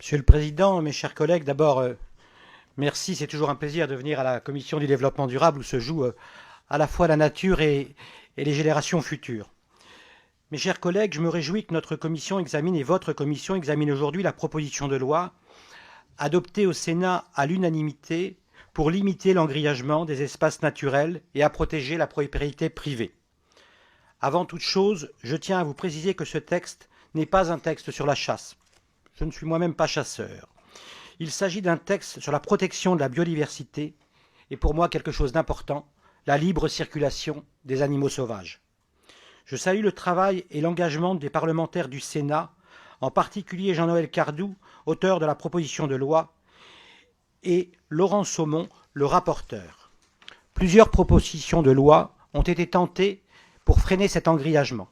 Monsieur le Président, mes chers collègues, d'abord, merci, c'est toujours un plaisir de venir à la Commission du développement durable où se joue à la fois la nature et les générations futures. Mes chers collègues, je me réjouis que notre commission examine et votre commission examine aujourd'hui la proposition de loi adoptée au Sénat à l'unanimité pour limiter l'engrillagement des espaces naturels et à protéger la propriété privée. Avant toute chose, je tiens à vous préciser que ce texte n'est pas un texte sur la chasse. Je ne suis moi-même pas chasseur. Il s'agit d'un texte sur la protection de la biodiversité et pour moi quelque chose d'important, la libre circulation des animaux sauvages. Je salue le travail et l'engagement des parlementaires du Sénat, en particulier Jean-Noël Cardoux, auteur de la proposition de loi, et Laurent Somon, le rapporteur. Plusieurs propositions de loi ont été tentées pour freiner cet engrillagement.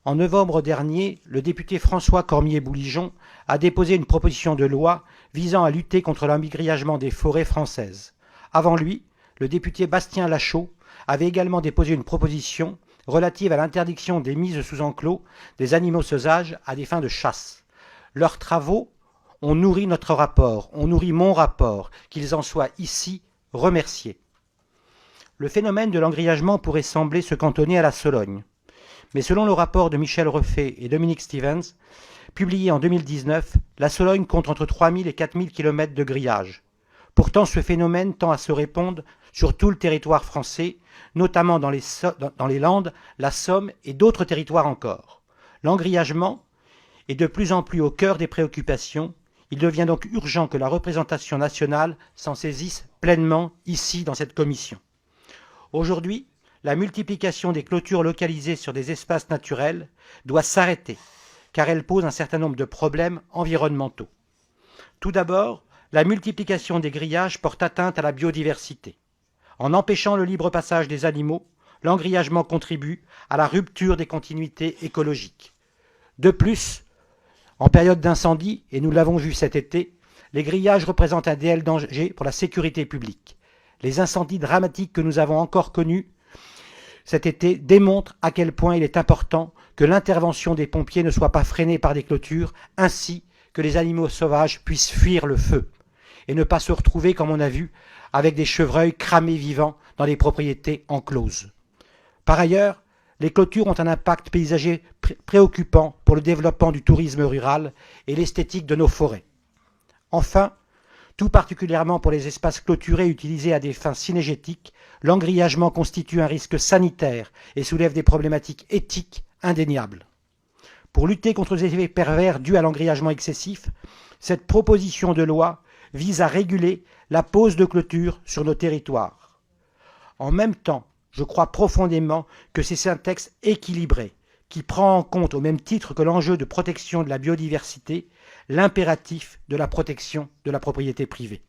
En novembre dernier, le député François Cormier-Bouligeon a déposé une proposition de loi visant à lutter contre l'engrillagement des forêts françaises. Avant lui, le député Bastien Lachaud avait également déposé une proposition relative à l'interdiction des mises sous enclos des animaux sauvages à des fins de chasse. Leurs travaux ont nourri notre rapport, ont nourri mon rapport, qu'ils en soient ici remerciés. Le phénomène de l'engrillagement pourrait sembler se cantonner à la Sologne. Mais selon le rapport de Michel Refait et Dominique Stevens, publié en 2019, la Sologne compte entre 3000 et 4000 km de grillage. Pourtant, ce phénomène tend à se répandre sur tout le territoire français, notamment dans les Landes, la Somme et d'autres territoires encore. L'engrillagement est de plus en plus au cœur des préoccupations. Il devient donc urgent que la représentation nationale s'en saisisse pleinement ici dans cette commission. Aujourd'hui, la multiplication des clôtures localisées sur des espaces naturels doit s'arrêter, car elle pose un certain nombre de problèmes environnementaux. Tout d'abord, la multiplication des grillages porte atteinte à la biodiversité. En empêchant le libre passage des animaux, l'engrillagement contribue à la rupture des continuités écologiques. De plus, en période d'incendie, et nous l'avons vu cet été, les grillages représentent un réel danger pour la sécurité publique. Les incendies dramatiques que nous avons encore connus cet été démontre à quel point il est important que l'intervention des pompiers ne soit pas freinée par des clôtures, ainsi que les animaux sauvages puissent fuir le feu et ne pas se retrouver, comme on a vu, avec des chevreuils cramés vivants dans les propriétés encloses. Par ailleurs, les clôtures ont un impact paysager préoccupant pour le développement du tourisme rural et l'esthétique de nos forêts. Enfin, tout particulièrement pour les espaces clôturés utilisés à des fins cynégétiques, l'engrillagement constitue un risque sanitaire et soulève des problématiques éthiques indéniables. Pour lutter contre les effets pervers dus à l'engrillagement excessif, cette proposition de loi vise à réguler la pose de clôture sur nos territoires. En même temps, je crois profondément que c'est un texte équilibré qui prend en compte, au même titre que l'enjeu de protection de la biodiversité, l'impératif de la protection de la propriété privée.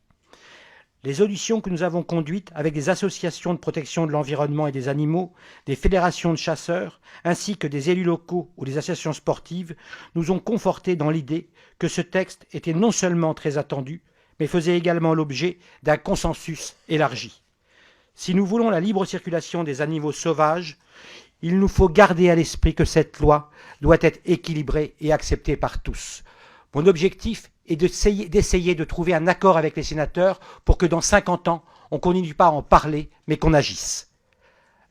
Les auditions que nous avons conduites avec des associations de protection de l'environnement et des animaux, des fédérations de chasseurs, ainsi que des élus locaux ou des associations sportives, nous ont confortés dans l'idée que ce texte était non seulement très attendu, mais faisait également l'objet d'un consensus élargi. Si nous voulons la libre circulation des animaux sauvages, il nous faut garder à l'esprit que cette loi doit être équilibrée et acceptée par tous. Mon objectif est d'essayer de trouver un accord avec les sénateurs pour que dans 50 ans, on ne continue pas à en parler, mais qu'on agisse.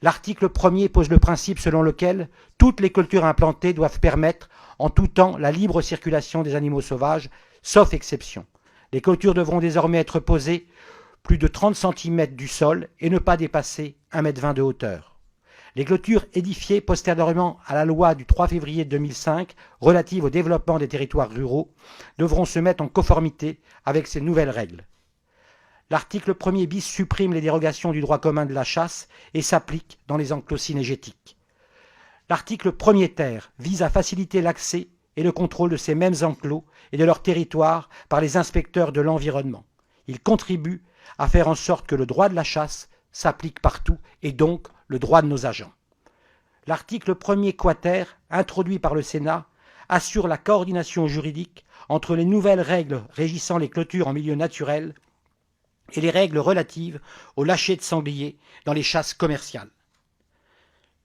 L'article 1er pose le principe selon lequel toutes les cultures implantées doivent permettre en tout temps la libre circulation des animaux sauvages, sauf exception. Les clôtures devront désormais être posées plus de 30 cm du sol et ne pas dépasser 1,20 m de hauteur. Les clôtures édifiées postérieurement à la loi du 3 février 2005 relative au développement des territoires ruraux devront se mettre en conformité avec ces nouvelles règles. L'article 1er bis supprime les dérogations du droit commun de la chasse et s'applique dans les enclos cynégétiques. L'article 1er ter vise à faciliter l'accès et le contrôle de ces mêmes enclos et de leur territoire par les inspecteurs de l'environnement. Il contribue à faire en sorte que le droit de la chasse s'applique partout et donc le droit de nos agents. L'article 1er quater, introduit par le Sénat, assure la coordination juridique entre les nouvelles règles régissant les clôtures en milieu naturel et les règles relatives au lâcher de sangliers dans les chasses commerciales.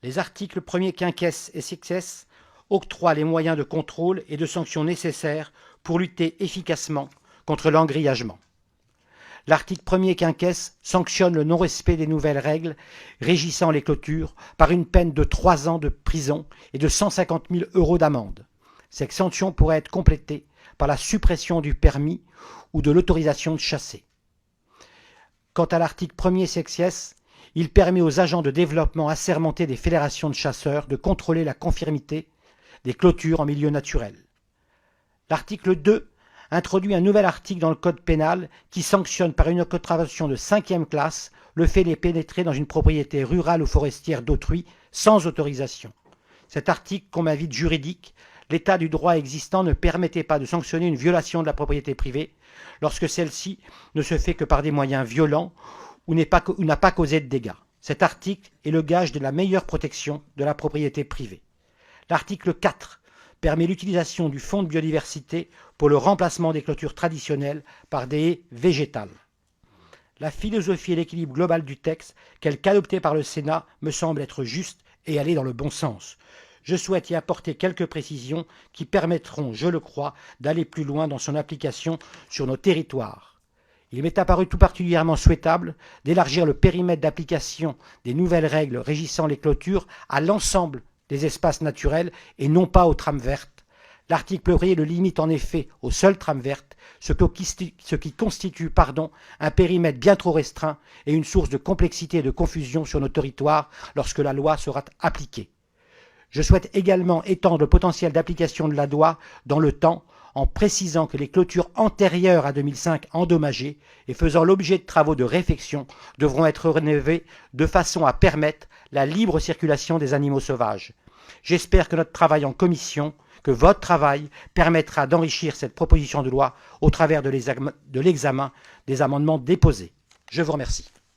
Les articles 1er quinquesse et sexes octroie les moyens de contrôle et de sanctions nécessaires pour lutter efficacement contre l'engrillagement. L'article 1er quinquesse sanctionne le non-respect des nouvelles règles régissant les clôtures par une peine de 3 ans de prison et de 150 000 € d'amende. Cette sanction pourrait être complétée par la suppression du permis ou de l'autorisation de chasser. Quant à l'article 1er sexies, il permet aux agents de développement assermentés des fédérations de chasseurs de contrôler la conformité des clôtures en milieu naturel. L'article 2 introduit un nouvel article dans le code pénal qui sanctionne par une contravention de 5e classe le fait de pénétrer dans une propriété rurale ou forestière d'autrui sans autorisation. Cet article, comme un vide juridique, l'état du droit existant ne permettait pas de sanctionner une violation de la propriété privée lorsque celle-ci ne se fait que par des moyens violents ou n'a pas causé de dégâts. Cet article est le gage de la meilleure protection de la propriété privée. L'article 4 permet l'utilisation du fonds de biodiversité pour le remplacement des clôtures traditionnelles par des haies végétales. La philosophie et l'équilibre global du texte, tel qu'adopté par le Sénat, me semble être juste et aller dans le bon sens. Je souhaite y apporter quelques précisions qui permettront, je le crois, d'aller plus loin dans son application sur nos territoires. Il m'est apparu tout particulièrement souhaitable d'élargir le périmètre d'application des nouvelles règles régissant les clôtures à l'ensemble des espaces naturels et non pas aux trames vertes. L'article 1er le limite en effet aux seules trames vertes, ce qui constitue un périmètre bien trop restreint et une source de complexité et de confusion sur nos territoires lorsque la loi sera appliquée. Je souhaite également étendre le potentiel d'application de la loi dans le temps en précisant que les clôtures antérieures à 2005 endommagées et faisant l'objet de travaux de réfection devront être rénovées de façon à permettre la libre circulation des animaux sauvages. J'espère que notre travail en commission, que votre travail permettra d'enrichir cette proposition de loi au travers de l'examen des amendements déposés. Je vous remercie.